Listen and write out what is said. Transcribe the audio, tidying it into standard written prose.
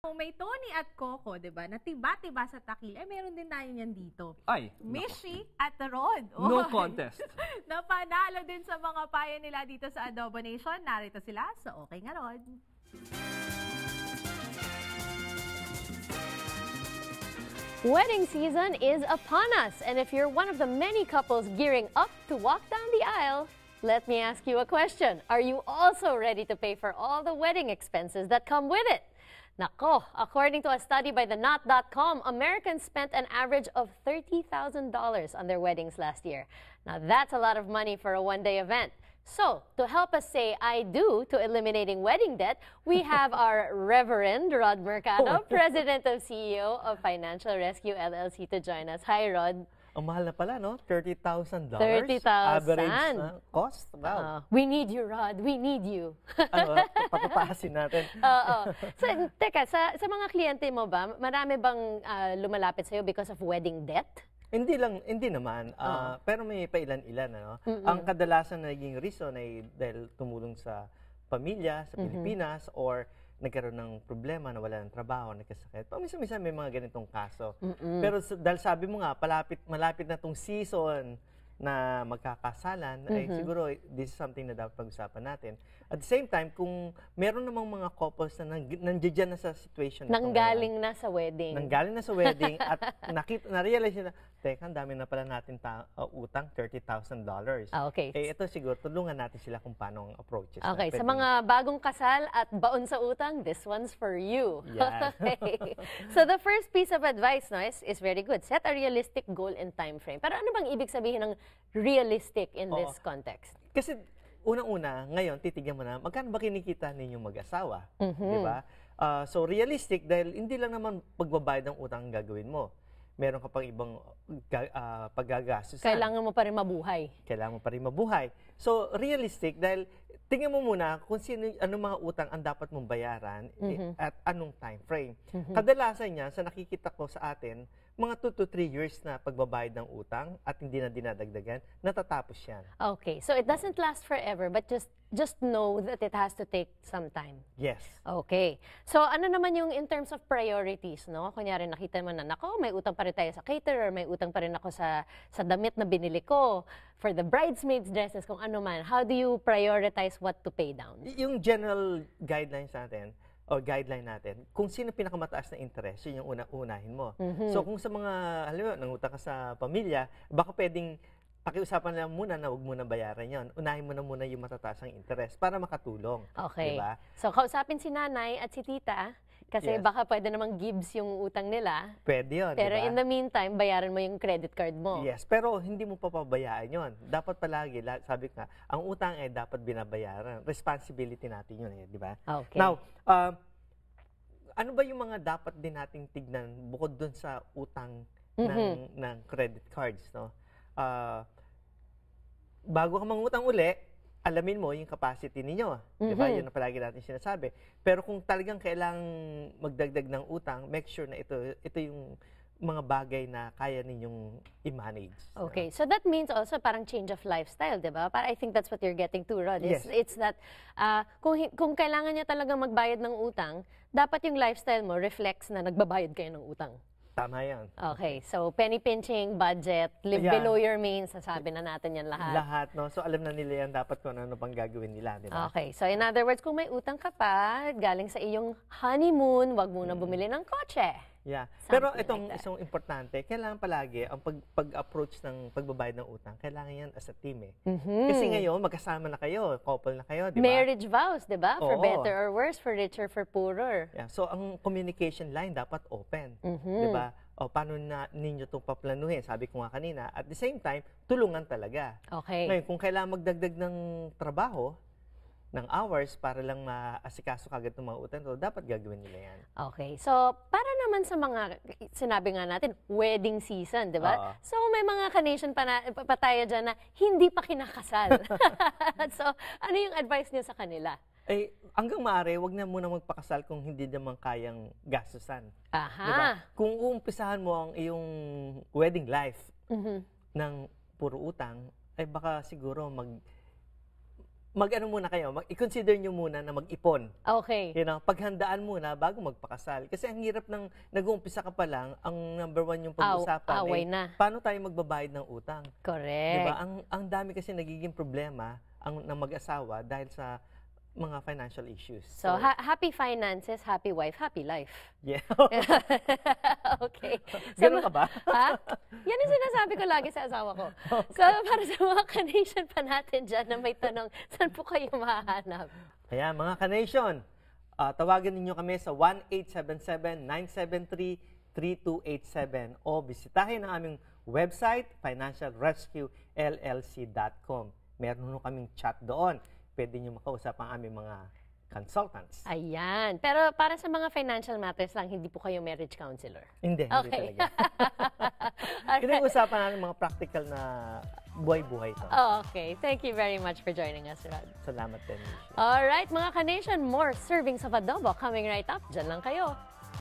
Kung may Tony at Coco, di ba, na tiba-tiba sa takil, meron din tayo niyan dito. Ay, Mishi at Rod. no contest. Napanalo din sa mga payo nila dito sa Adobo Nation. Narito sila sa Okay Nga Rod. Wedding season is upon us, and if you're one of the many couples gearing up to walk down the aisle, let me ask you a question. Are you also ready to pay for all the wedding expenses that come with it? Nako, according to a study by TheKnot.com, Americans spent an average of $30,000 on their weddings last year. Now that's a lot of money for a one-day event. So, to help us say I do to eliminating wedding debt, we have our Reverend Rod Mercado, President and CEO of Financial Rescue LLC, to join us. Hi, Rod. Ang mahal na pala, no? $30,000? $30,000. Average cost? Wow. We need you, Rod. We need you. Papapasin natin. Oo. So, teka, sa mga kliyente mo ba, marami bang lumalapit sa'yo because of wedding debt? Hindi naman. Pero may pailan-ilan, ano? Ang kadalasan na naging reason ay dahil tumulong sa pamilya, sa Pilipinas, or nagkaroon ng problema, nawala ng trabaho, nagkasakit. Paminsan-minsan may mga ganitong kaso. Pero dahil sabi mo nga, malapit na tong season na magkakasalan, ay siguro this is something na dapat pag-usapan natin. At the same time, kung meron namang mga couples na nandiyan na sa situation na nanggaling na sa wedding. Nanggaling na sa wedding at na-realize nila, teka, ang dami na pala natin utang, $30,000. Okay. Ito siguro, tulungan natin sila kung paano ang approaches. Okay, sa mga bagong kasal at baon sa utang, this one's for you. Yeah. Okay. So the first piece of advice, no, is very good. Set a realistic goal and time frame. Pero ano bang ibig sabihin ng realistic in this context? Kasi unang-una, ngayon, titignan mo na, magkano ba kinikita ninyong mag-asawa? Di ba? So realistic, dahil hindi lang naman pagbabayad ng utang ang gagawin mo. Meron ka pang ibang paggagastusan. Kailangan mo pa rin mabuhay. Kailangan mo pa rin mabuhay. So, realistic, dahil tingnan mo muna kung anong mga utang ang dapat mong bayaran at anong time frame. Kadalasan niya, sa nakikita ko sa atin, mga 2 to 3 years na pagbabayad ng utang at hindi na dinadagdagan, natatapos yan. Okay. So, it doesn't last forever, but just know that it has to take some time. Yes. Okay. So, ano naman yung in terms of priorities, no? Kunyari, nakita mo na, nako, may utang pa rin tayo sa caterer, may utang pa rin ako sa damit na binili ko, for the bridesmaids dresses, kung ano man. How do you prioritize what to pay down? Yung general guidelines natin, o guideline natin, kung sino pinakamataas na interest, yun yung unahin mo. So, kung sa mga, halimbawa, nangutang ka sa pamilya, baka pwedeng pakiusapan lang muna na huwag muna bayaran yon. Unahin mo na muna yung matataas ang interest para makatulong. Okay. Diba? So, kausapin si nanay at si tita, kasi baka pwede namang gives yung utang nila. Pwede yun, pero diba? In the meantime, bayaran mo yung credit card mo. Yes, pero hindi mo papabayaan yon. Dapat palagi, sabi ko nga, ang utang ay dapat binabayaran. Responsibility natin yun, di ba? Okay. Now, ano ba yung mga dapat din nating tignan bukod dun sa utang ng credit cards, no? Bago ka mangutang uli, alamin mo yung capacity ninyo. Di ba? Yun ang palagi natin sinasabi. Pero kung talagang kailangang magdagdag ng utang, make sure na ito yung mga bagay na kaya ninyong i-manage. Okay. So that means also parang change of lifestyle, di ba? I think that's what you're getting to, Rod. Yes. It's that kung kailangan niya talagang magbayad ng utang, dapat yung lifestyle mo reflects na nagbabayad kayo ng utang. Tama yan. Okay. So, penny pinching, budget, live below your means, sasabi na natin yan lahat. Lahat, no? So, alam na nila yan dapat kung ano pang gagawin nila, di ba? Okay. So, in other words, kung may utang ka pa, galing sa iyong honeymoon, wag muna bumili ng kotse. Yeah. Something Pero like itong that. isang importante, kailangan palagi ang pag-approach ng pagbabayad ng utang, kailangan yan as a team eh. Kasi ngayon, magkasama na kayo, couple na kayo, di ba? Marriage vows, di ba? For Oo. better or worse, for richer, for poorer. Yeah. So, ang communication line dapat open. Di ba? O, paano na ninyo itong paplanuhin? Sabi ko nga kanina, at the same time, tulungan talaga. Okay. Ngayon, kung kailangan magdagdag ng trabaho, ng hours para lang maasikaso kagad ng mga utang, so dapat gagawin nila yan. Okay. So, para naman sa mga, sinabi nga natin, wedding season, di ba? So, may mga ka-nation pa tayo dyan na hindi pa kinakasal. So, ano yung advice niyo sa kanila? Eh, hanggang maaari, wag na muna magpakasal kung hindi naman kayang gastusan. Aha. Diba? Kung uumpisahan mo ang iyong wedding life ng puro utang, ay baka siguro mag-ano muna kayo, i-consider nyo muna na mag-ipon. Okay. You know, paghandaan muna bago magpakasal. Kasi ang hirap ng nag-uumpisa ka pa lang, ang number one yung pag-usapan away na. paano tayo magbabayad ng utang. Correct. Diba? Ang dami kasi nagiging problema ng mag-asawa dahil sa mga financial issues. So, happy finances, happy wife, happy life. Yeah. Okay. Ganun ka ba? Ha? Yan ang sinasabi ko lagi sa asawa ko. So, para sa mga ka-nation pa natin dyan na may tanong, saan po kayo mahahanap? Kaya mga ka-nation, tawagan ninyo kami sa 1-877-973-3287 o bisitahin ang aming website, financialrescuellc.com. Meron kaming chat doon. Pwede nyo makausap ang aming mga consultants. Ayan. Pero para sa mga financial matters lang, hindi po kayo marriage counselor. Hindi Okay. talaga. Hindi usapan natin mga practical na buhay-buhay to. Okay. Thank you very much for joining us, Rod. Salamat din, Michelle. Alright, mga ka-nation, more servings of adobo coming right up. Diyan lang kayo.